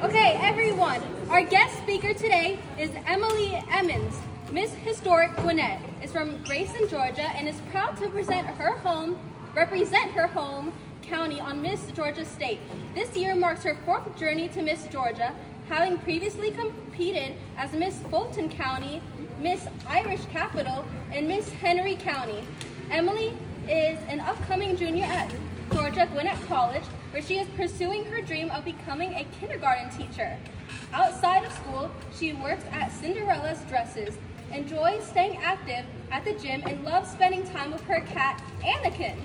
Okay, everyone, our guest speaker today is Emily Emmons. Miss Historic Gwinnett is from Grayson, Georgia, and is proud to represent her home county on Miss Georgia State. This year marks her 4th journey to Miss Georgia, having previously competed as Miss Fulton County, Miss Irish Capital, and Miss Henry County. Emily is an upcoming junior at Georgia Gwinnett College, where she is pursuing her dream of becoming a kindergarten teacher. Outside of school, she works at Cinderella's Dresses, enjoys staying active at the gym, and loves spending time with her cat, Anakin.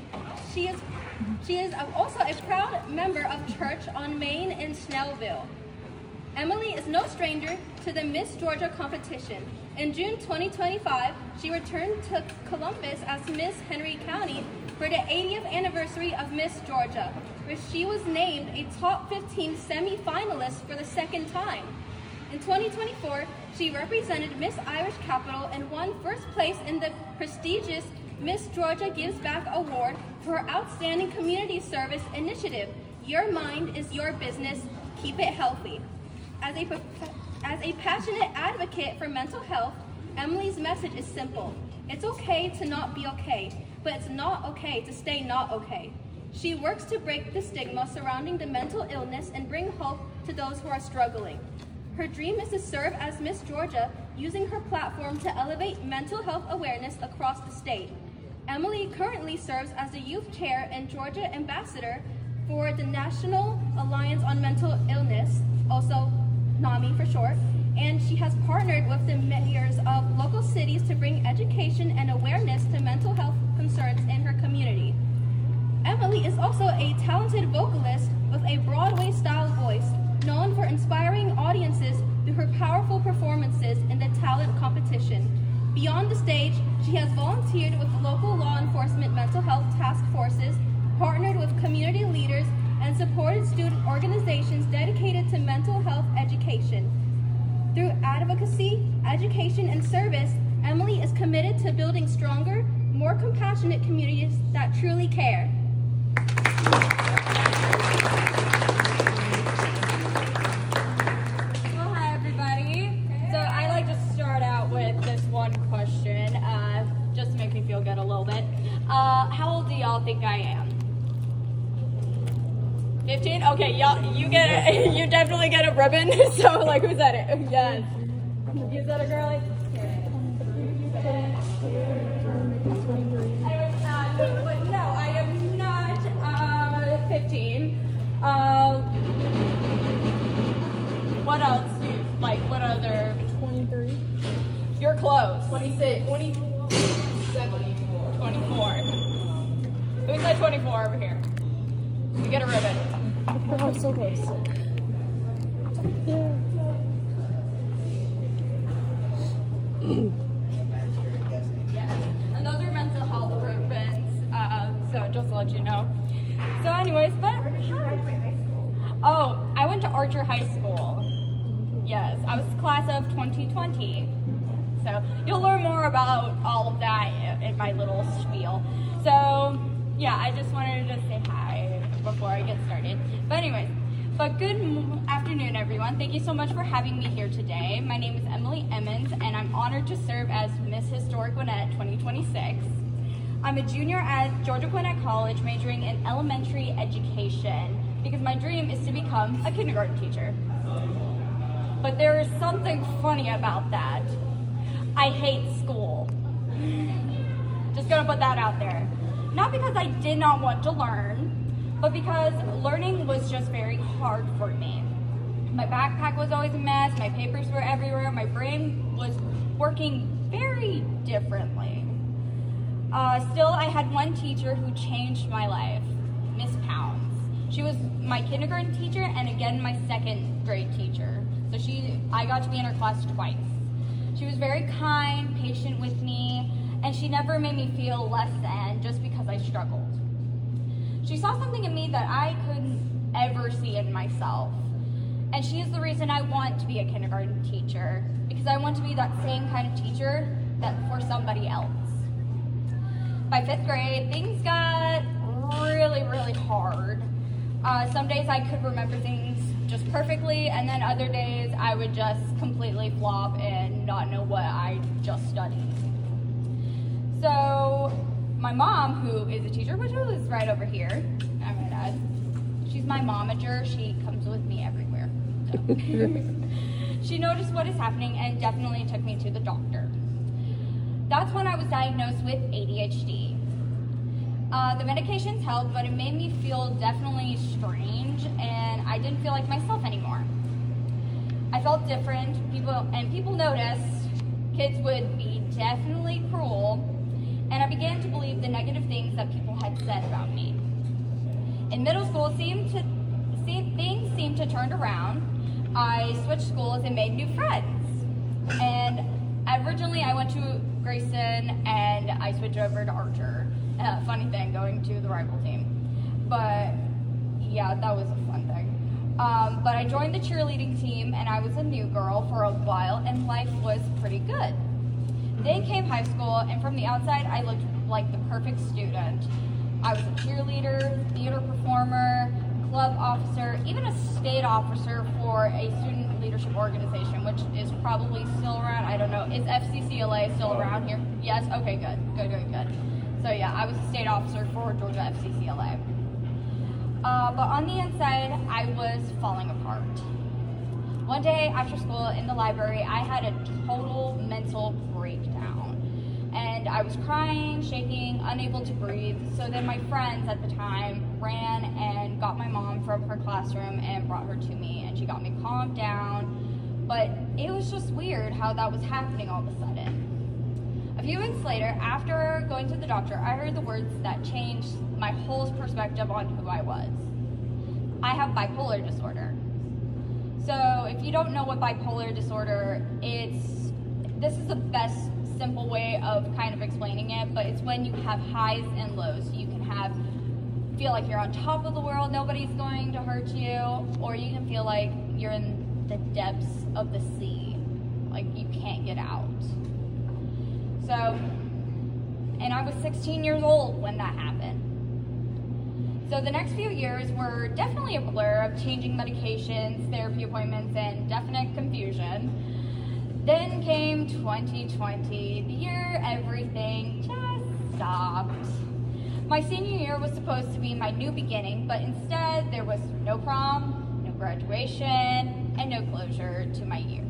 She is also a proud member of Church on Main in Snellville. Emily is no stranger to the Miss Georgia competition. In June 2025, she returned to Columbus as Miss Henry County for the 80th anniversary of Miss Georgia, where she was named a top 15 semi-finalist for the 2nd time. In 2024, she represented Miss Irish Capital and won 1st place in the prestigious Miss Georgia Gives Back Award for her outstanding community service initiative, Your Mind is Your Business, Keep It Healthy. As a passionate advocate for mental health, Emily's message is simple. It's okay to not be okay, but it's not okay to stay not okay. She works to break the stigma surrounding the mental illness and bring hope to those who are struggling. Her dream is to serve as Miss Georgia, using her platform to elevate mental health awareness across the state. Emily currently serves as the youth chair and Georgia ambassador for the National Alliance on Mental Illness, also NAMI for short, and she has partnered with the mayors of local cities to bring education and awareness to mental health concerns in her community. Emily is also a talented vocalist with a Broadway-style voice, known for inspiring audiences through her powerful performances in the talent competition. Beyond the stage, she has volunteered with local law enforcement mental health task forces, partnered with community leaders, and supported student organizations dedicated to mental health education. Through advocacy, education, and service, Emily is committed to building stronger, more compassionate communities that truly care. Well, hi everybody. So I like to start out with this one question, just to make me feel good a little bit. How old do y'all think I am? 15? Okay, y'all, you definitely get a ribbon. So, like, who said it? Yes. You said it, girlie? No, I am not 15. What else? What other? 23. You're close. 26. 24. 24. Who said 24 over here? You get a ribbon. Oh, so close. And those are mental health ribbons, so just to let you know. So anyways, oh, I went to Archer High School. Yes, I was class of 2020. So you'll learn more about all of that in my little spiel. So yeah, I just wanted to say hi before I get started. But anyways, good afternoon, everyone. Thank you so much for having me here today. My name is Emily Emmons, and I'm honored to serve as Miss Historic Gwinnett 2026. I'm a junior at Georgia Gwinnett College, majoring in elementary education because my dream is to become a kindergarten teacher. But there is something funny about that. I hate school. Just gonna put that out there. Not because I did not want to learn, but because learning was just very hard for me. My backpack was always a mess, my papers were everywhere, my brain was working very differently. Still, I had one teacher who changed my life, Miss Pounds. She was my kindergarten teacher and again my 2nd grade teacher. So I got to be in her class twice. She was very kind, patient with me, and she never made me feel less than just because I struggled. She saw something in me that I couldn't ever see in myself. And she is the reason I want to be a kindergarten teacher, because I want to be that same kind of teacher that for somebody else. By 5th grade, things got really, really hard. Some days I could remember things just perfectly, and then other days I would just completely flop and not know what I just studied. So my mom, who is a teacher, which is right over here, I might add, she's my momager. She comes with me everywhere. So. She noticed what is happening and definitely took me to the doctor. That's when I was diagnosed with ADHD. The medications helped, but it made me feel definitely strange, and I didn't feel like myself anymore. I felt different. People noticed. Kids would be definitely cruel, and I began to believe the negative things that people had said about me. In middle school, things seemed to turn around. I switched schools and made new friends. And originally, I went to Grayson, and I switched over to Archer. Funny thing, going to the rival team. But yeah, that was a fun thing. But I joined the cheerleading team, and I was a new girl for a while, and life was pretty good. Then came high school, and from the outside, I looked like the perfect student. I was a cheerleader, theater performer, club officer, even a state officer for a student leadership organization, which is probably still around. I don't know. Is FCCLA still around here? Yes? Okay, good. So yeah, I was a state officer for Georgia FCCLA. But on the inside, I was falling apart. One day after school in the library, I had a total mental breakdown. And I was crying, shaking, unable to breathe. So then my friends at the time ran and got my mom from her classroom and brought her to me, and she got me calmed down. But it was just weird how that was happening all of a sudden. A few weeks later, after going to the doctor, I heard the words that changed my whole perspective on who I was. I have bipolar disorder. So if you don't know what bipolar disorder is, this is the best simple way of kind of explaining it, but it's when you have highs and lows. You can feel like you're on top of the world, nobody's going to hurt you, or you can feel like you're in the depths of the sea, like you can't get out. So, and I was 16 years old when that happened. So the next few years were definitely a blur of changing medications, therapy appointments, and definite confusion. Then came 2020, the year everything just stopped. My senior year was supposed to be my new beginning, but instead there was no prom, no graduation, and no closure to my year.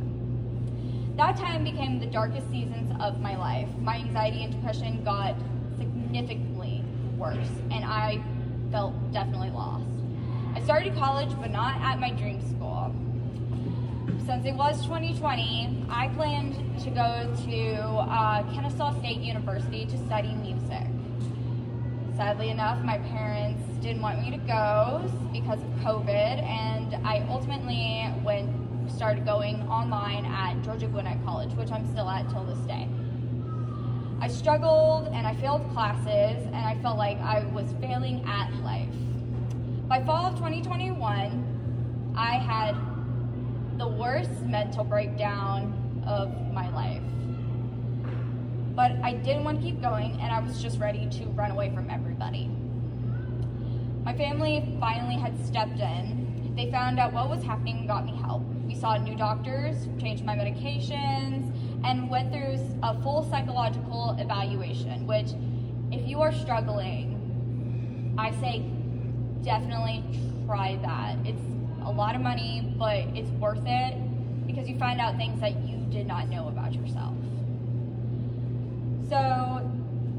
That time became the darkest seasons of my life. My anxiety and depression got significantly worse, and I felt definitely lost. I started college, but not at my dream school. Since it was 2020, I planned to go to Kennesaw State University to study music. Sadly enough, my parents didn't want me to go because of COVID, and I ultimately started going online at Georgia Gwinnett College, which I'm still at till this day. I struggled and I failed classes, and I felt like I was failing at life. By fall of 2021, I had the worst mental breakdown of my life. But I didn't want to keep going, and I was just ready to run away from everybody. My family finally had stepped in. They found out what was happening and got me help. We saw new doctors, changed my medications, and went through a full psychological evaluation, which, if you are struggling, I say definitely try that. It's a lot of money, but it's worth it because you find out things that you did not know about yourself. So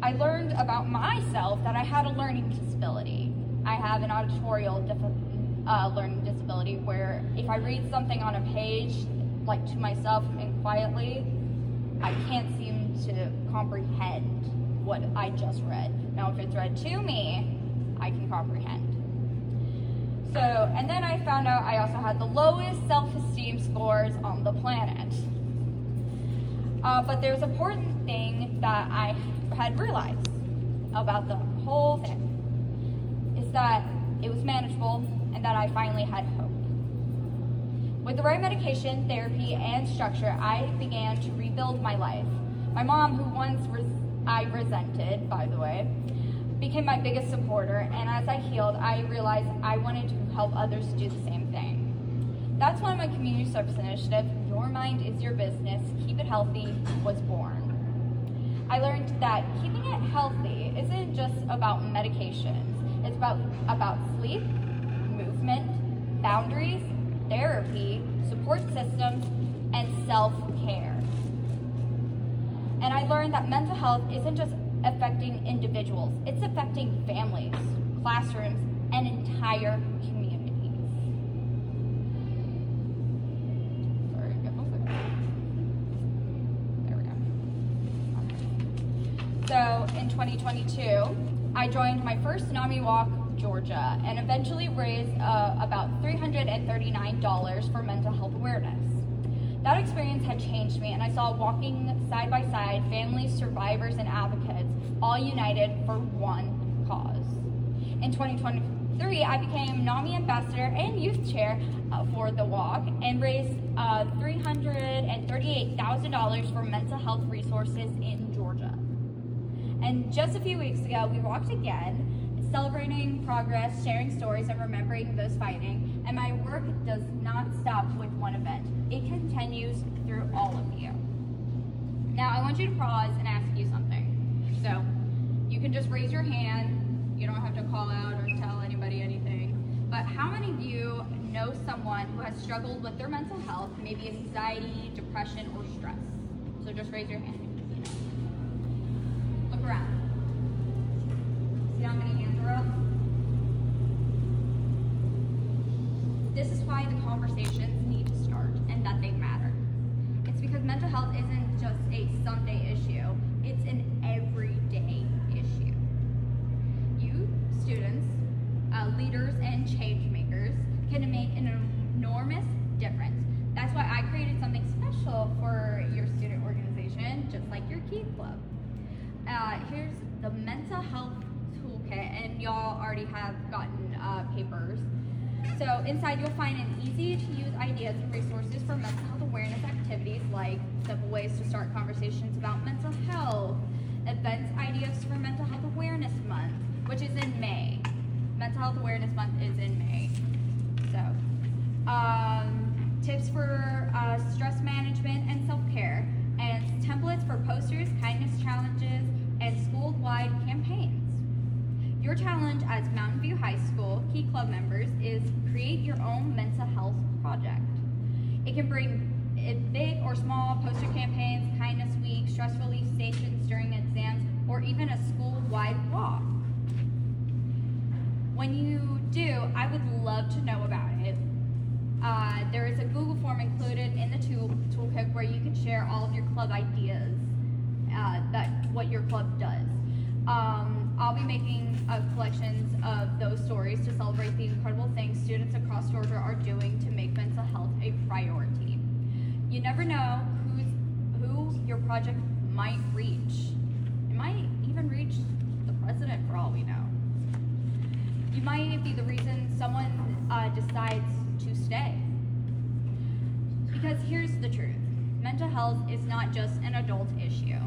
I learned about myself that I had a learning disability. I have an auditorial learning disability where if I read something on a page, like to myself and quietly, I can't seem to comprehend what I just read. Now, if it's read to me, I can comprehend. So, and then I found out I also had the lowest self-esteem scores on the planet. But there's an important thing that I had realized about the whole thing, is that it was manageable and that I finally had hope. With the right medication, therapy, and structure, I began to rebuild my life. My mom, who once I resented, by the way, became my biggest supporter, and as I healed, I realized I wanted to help others do the same thing. That's when my community service initiative, Your Mind is Your Business, Keep It Healthy, was born. I learned that keeping it healthy isn't just about medications. It's about sleep, movement, boundaries, therapy, support systems, and self-care. And I learned that mental health isn't just affecting individuals, it's affecting families, classrooms, and entire communities. Sorry, get my foot. There we go. So in 2022, I joined my first NAMI Walk Georgia and eventually raised about $339 for mental health awareness. That experience had changed me, and I saw walking side by side families, survivors, and advocates all united for one cause. In 2023, I became NAMI ambassador and youth chair for the walk and raised $338,000 for mental health resources in Georgia. And just a few weeks ago, we walked again, celebrating progress, sharing stories, and remembering those fighting. And my work does not stop with one event. It continues through all of you. Now, I want you to pause and ask you something. So, you can just raise your hand. You don't have to call out or tell anybody anything. But how many of you know someone who has struggled with their mental health, maybe anxiety, depression, or stress? So just raise your hand. Look around. See how many hands are up? This is why the conversations need to start and that they matter. It's because mental health isn't just a someday issue, it's an everyday issue. You, students, leaders, and change makers can make an enormous difference. That's why I created something special for your student organization, just like your Key Club. Here's the mental health toolkit, and y'all already have gotten papers. So inside you'll find an easy to use ideas and resources for mental health awareness activities like simple ways to start conversations about mental health, events ideas for Mental Health Awareness Month, which is in May. Mental Health Awareness Month is in May. So tips for stress management and self-care, and templates for posters, kindness challenges, and school-wide campaigns. Your challenge as Mountain View High School Key Club members is create your own mental health project. It can bring big or small poster campaigns, kindness week, stress relief stations during exams, or even a school-wide walk. When you do, I would love to know about it. There is a Google form included in the toolkit where you can share all of your club ideas, what your club does. I'll be making collections of those stories to celebrate the incredible things students across Georgia are doing to make mental health a priority. You never know who your project might reach. It might even reach the president for all we know. You might be the reason someone decides to stay. Because here's the truth. Mental health is not just an adult issue.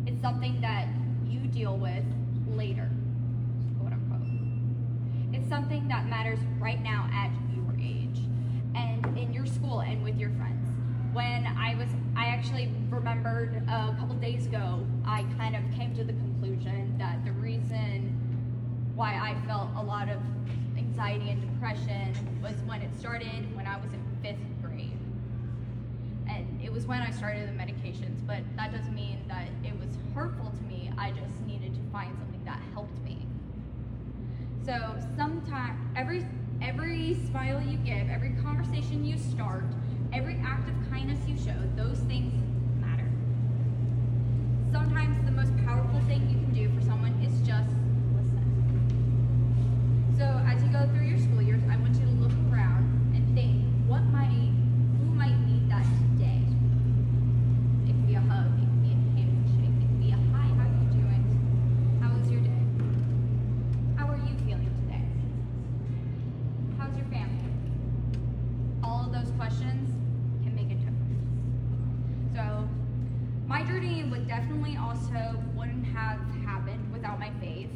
It's something that you deal with later, quote unquote. It's something that matters right now at your age and in your school and with your friends. When I actually remembered a couple days ago, I kind of came to the conclusion that the reason why I felt a lot of anxiety and depression was when it started when I was in 5th grade. And it was when I started the medications, but that doesn't mean that it was hurtful to me. I just needed to find something that helped me. So sometimes, every smile you give, every conversation you start, every act of kindness you show, those things matter. Sometimes the most powerful thing you can do for someone is just listen. So as you go through your school years, I want you to look around and think, who might need that today? It could be a hug, it could be a handshake, it could be a hi, how are you doing? How was your day? How are you feeling today? How's your family? All of those questions can make a difference. So my journey would definitely also wouldn't have happened without my faith.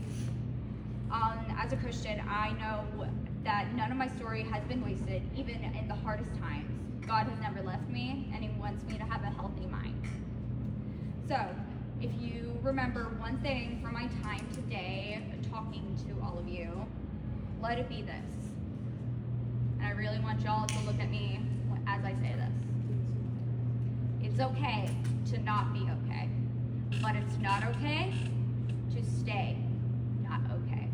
As a Christian, I know that none of my story has been wasted, even in the hardest times. God has never left me, and He wants me to have a healthy mind. So, if you remember one thing from my time today talking to all of you, let it be this. And I really want y'all to look at me as I say this. It's okay to not be okay, but it's not okay to stay not okay.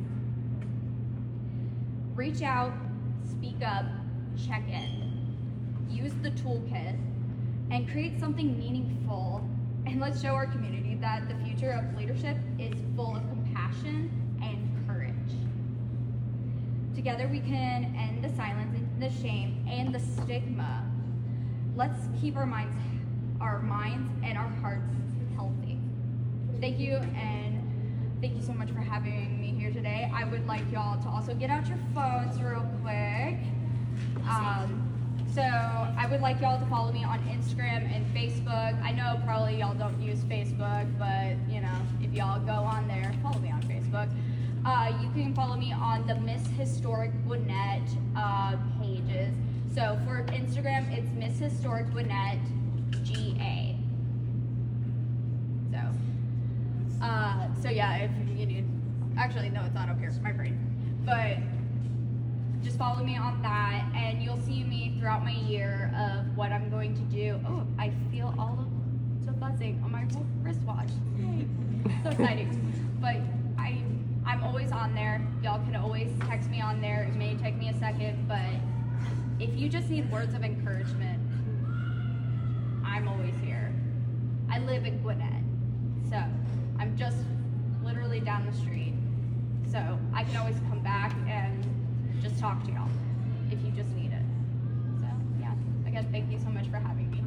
Reach out, speak up, check in. Use the toolkit and create something meaningful, and let's show our community that the future of leadership is full of compassion and courage. Together we can end the silence and the shame and the stigma. Let's keep our minds and our hearts healthy. Thank you, and thank you so much for having me here today. I would like y'all to also get out your phones real quick. So I would like y'all to follow me on Instagram and Facebook. I know probably y'all don't use Facebook, but you know, if y'all go on there, follow me on Facebook. You can follow me on the Miss Historic Gwinnett pages. So for Instagram, it's Miss Historic Gwinnett GA. So yeah, if you need, actually no, it's not up here, it's my brain. But just follow me on that, and you'll see me throughout my year of what I'm going to do. Oh, I feel all of the buzzing on my wristwatch. Yay. So exciting. But I'm always on there. Y'all can always text me on there. It may take me a second, but if you just need words of encouragement, I'm always here. I live in Gwinnett, so I'm just literally down the street. So I can always come back and just talk to y'all if you just need it. So yeah, again, thank you so much for having me.